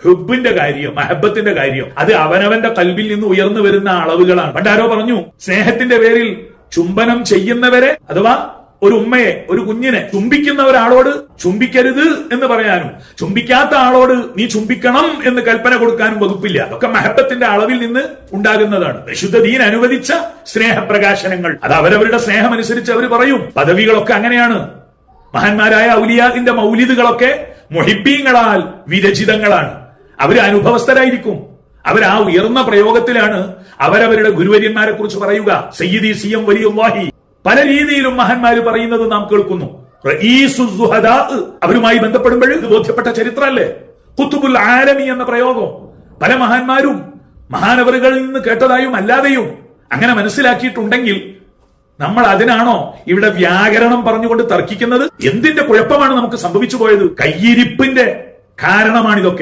ഹുബിന്റെ കാര്യം, മഹബത്തിന്റെ കാര്യം, അത് അവനവന്റെ കൽബിൽ നിന്ന് ഉയർന്നു വരുന്ന അളവുകളാണ്. പണ്ടാരോ പറഞ്ഞു, സ്നേഹത്തിന്റെ പേരിൽ ചുംബനം ചെയ്യുന്നവരെ, അഥവാ ഒരു ഉമ്മയെ, ഒരു കുഞ്ഞിനെ ചുംബിക്കുന്ന ഒരാളോട് ചുംബിക്കരുത് എന്ന് പറയാനും ചുംബിക്കാത്ത ആളോട് നീ ചുംബിക്കണം എന്ന് കൽപ്പന കൊടുക്കാനും വകുപ്പില്ല. അതൊക്കെ മഹബത്തിന്റെ അളവിൽ നിന്ന് ഉണ്ടാകുന്നതാണ്. വിശുദ്ധ ദീൻ അനുവദിച്ച സ്നേഹപ്രകാശനങ്ങൾ, അത് അവരവരുടെ സ്നേഹമനുസരിച്ച് അവർ പറയും. പദവികളൊക്കെ അങ്ങനെയാണ്. മഹാന്മാരായ ഔലിയാഇന്റെ മൗലിദുകളൊക്കെ മുഹിബ്ബീങ്ങളാൽ വിരചിതങ്ങളാണ്. അവര് അനുഭവസ്ഥരായിരിക്കും. അവർ ആ ഉയർന്ന പ്രയോഗത്തിലാണ് അവരവരുടെ ഗുരുവര്യന്മാരെ കുറിച്ച് പറയുക. സയ്യിദി സിയം വലിയുല്ലാഹി, പല രീതിയിലും മഹാന്മാര് പറയുന്നത് നാം കേൾക്കുന്നു. അവരുമായി ബന്ധപ്പെടുമ്പോൾ ഇത് ബോധ്യപ്പെട്ട ചരിത്രമല്ലേ. ഖുതുബുൽ ആലമി എന്ന പ്രയോഗം പല മഹാന്മാരും മഹാനവറുകളിൽ നിന്ന് കേട്ടതായും അല്ലാതെയും അങ്ങനെ മനസ്സിലാക്കിയിട്ടുണ്ടെങ്കിൽ നമ്മൾ അതിനാണോ ഇവിടെ വ്യാകരണം പറഞ്ഞുകൊണ്ട് തർക്കിക്കുന്നത്? എന്തിന്റെ കുഴപ്പമാണ് നമുക്ക് സംഭവിച്ചു പോയത്? കയ്യിരിപ്പിന്റെ കാരണമാണിതൊക്കെ.